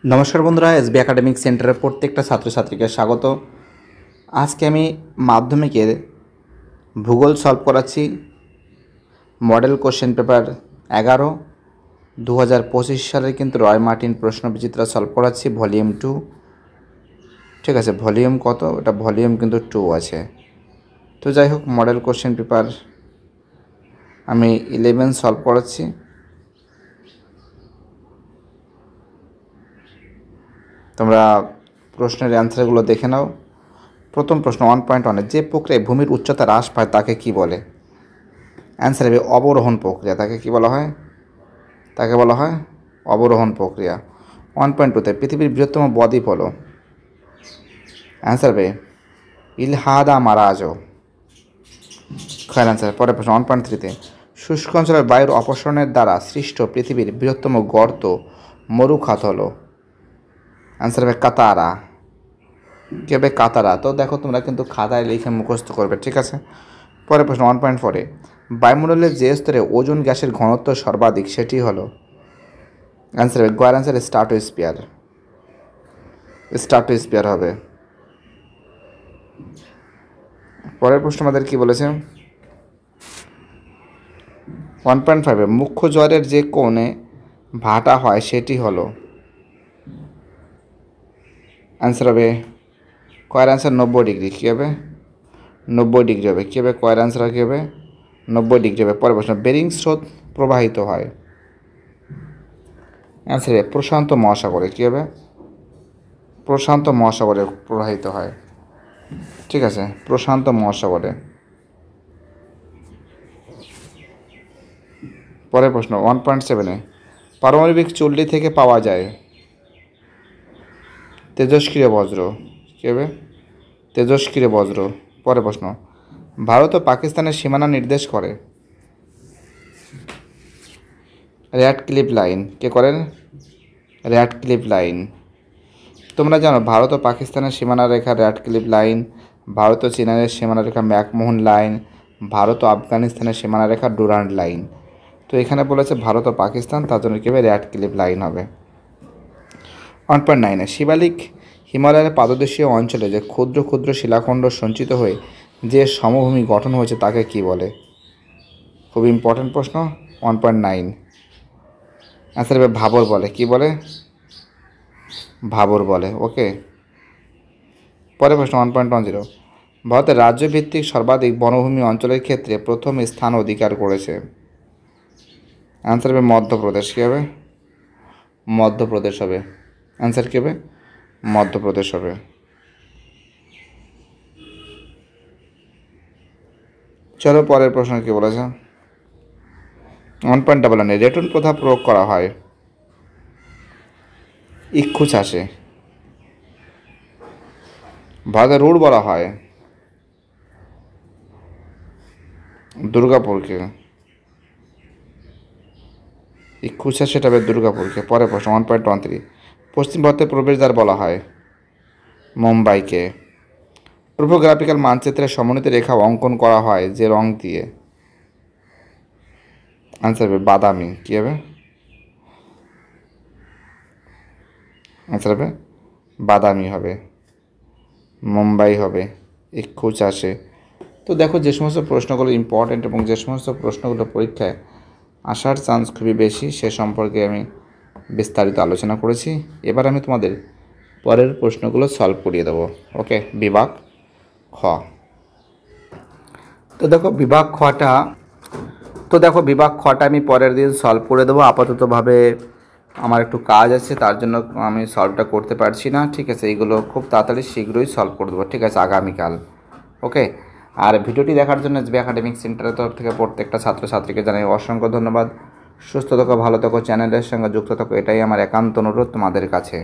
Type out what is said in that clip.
নমস্কার বন্ধুরা, SB academic সেন্টারের প্রত্যেকটা ছাত্রছাত্রীকে স্বাগত। আজকে আমি মাধ্যমিকের ভূগোল সলভ করাচ্ছি। মডেল কোশ্চেন পেপার 11 2025 সালের কিন্তু রয় মার্টিন প্রশ্নবিচিত্রা সলভ করাচ্ছি ভলিউম 2। ঠিক আছে, ভলিউম কত? এটা ভলিউম কিন্তু 2 আছে। তো যাই হোক, মডেল কোশ্চেন পেপার আমি 11 সলভ করাচ্ছি। তোমরা প্রশ্নের অ্যান্সারগুলো দেখে নাও। প্রথম প্রশ্ন 1.1 যে প্রক্রিয়ায় ভূমির উচ্চতা হ্রাস পায় তাকে কি বলে? অ্যান্সার হবে অবরোহণ প্রক্রিয়া। তাকে কি বলা হয়? তাকে বলা হয় অবরোহণ প্রক্রিয়া। 1.2তে পৃথিবীর বৃহত্তম বদ্বীপ হলো? অ্যান্সার হবে ইলহাদা মারাজো। খয়ের অ্যান্সার। পরের প্রশ্ন 1.3তে শুষ্ক অঞ্চলের বায়ুর অপসারণের দ্বারা সৃষ্ট পৃথিবীর বৃহত্তম গর্ত মরুখাত হলো? অ্যান্সার হবে কাতারা। কী হবে? কাতারা। তো দেখো, তোমরা কিন্তু খাতায় লিখে মুখস্থ করবে, ঠিক আছে? পরের প্রশ্ন 1.4এ বায়ুমণ্ডলের যে স্তরে ওজোন গ্যাসের ঘনত্ব সর্বাধিক সেটি হলো? অ্যান্সার হবে গয়ের অ্যান্সার স্ট্রাটোস্ফিয়ার। স্ট্রাটোস্ফিয়ার হবে। পরের প্রশ্ন আমাদের কি বলেছে? 1.5এ মুখ্য জ্বরের যে কোণে ভাটা হয় সেটি হলো? অ্যান্সার হবে কয়ের অ্যান্সার 90 ডিগ্রি। কী হবে? 90 ডিগ্রি হবে। কী হবে? কয়ের অ্যান্সার কী হবে? 90 ডিগ্রি হবে। পরের প্রশ্ন বেরিং স্রোত প্রবাহিত হয়? অ্যান্সার হবে প্রশান্ত মহাসাগরে। কী হবে? প্রশান্ত মহাসাগরে প্রবাহিত হয়। ঠিক আছে, প্রশান্ত মহাসাগরে। পরের প্রশ্ন 1.7এ পারমাণবিক চুল্লি থেকে পাওয়া যায় তেজস্ক্রিয় বজ্র? কী হবে? তেজস্ক্রিয় বজ্র। পরের প্রশ্ন ভারত ও পাকিস্তানের সীমানা নির্দেশ করে? Radcliffe line. কে করেন? Radcliffe line. তোমরা জানো ভারত ও পাকিস্তানের সীমানা রেখা র্যাডক্লিফ লাইন, ভারত ও চীনের সীমানা রেখা ম্যাকমোহন লাইন, ভারত ও আফগানিস্তানের সীমানা রেখা ডুরান্ড লাইন। তো এখানে বলেছে ভারত ও পাকিস্তান, তার জন্য কী হবে? র্যাডক্লিফ লাইন হবে। 1.9এ শিবালিক হিমালয়ের পাদদেশীয় অঞ্চলে যে ক্ষুদ্র ক্ষুদ্র শিলাখণ্ড সঞ্চিত হয়ে যে সমভূমি গঠন হয়েছে তাকে কি বলে? খুব ইম্পর্ট্যান্ট প্রশ্ন। 1.9 অ্যান্সার হবে ভাবর বলে। কি বলে? ভাবর বলে। ওকে। পরের প্রশ্ন 1.10 ভারতের রাজ্যভিত্তিক সর্বাধিক বনভূমি অঞ্চলের ক্ষেত্রে প্রথম স্থান অধিকার করেছে? অ্যান্সার হবে মধ্যপ্রদেশ। কী হবে? মধ্যপ্রদেশ হবে। অ্যান্সার কী হবে? মধ্যপ্রদেশ হবে। চলো পরের প্রশ্ন কী বলেছে? 1.11 রেটন প্রথা প্রয়োগ করা হয় ইক্ষু চাষে? ভারতের রুট বলা হয় দুর্গাপুরকে। ইক্ষু চাষে এটা হবে দুর্গাপুরকে। পরের প্রশ্ন 1.13 পশ্চিম ভারতের প্রবেশদ্বার বলা হয় মুম্বাইকে। টোপোগ্রাফিক্যাল মানচিত্রের সমন্বিত রেখা অঙ্কন করা হয় যে রং দিয়ে? অ্যান্সার হবে বাদামি। কী হবে? অ্যান্সার হবে বাদামি হবে। মুম্বাই হবে ইক্ষু চাষে। তো দেখো, যে সমস্ত প্রশ্নগুলো ইম্পর্ট্যান্ট এবং যে সমস্ত প্রশ্নগুলো পরীক্ষায় আসার চান্স খুবই বেশি সে সম্পর্কে আমি বিস্তারিত আলোচনা করেছি। এবার আমি তোমাদের পরের প্রশ্নগুলো সলভ করিয়ে দেবো। ওকে। বিভাগ খ। তো দেখো বিভাগ খটা আমি পরের দিন সলভ করে দেবো। আপাততভাবে আমার একটু কাজ আছে, তার জন্য আমি সলভটা করতে পারছি না। ঠিক আছে, এইগুলো খুব তাড়াতাড়ি শীঘ্রই সলভ করে দেবো। ঠিক আছে, আগামীকাল। ওকে। আর ভিডিওটি দেখার জন্য এসবি একাডেমিক সেন্টারের তরফ থেকে প্রত্যেকটা ছাত্রছাত্রীকে জানাই অসংখ্য ধন্যবাদ। সুস্থ থাকো, ভালো থাকো, চ্যানেলের সঙ্গে যুক্ত থাকো, এটাই আমার একান্ত অনুরোধ তোমাদের কাছে।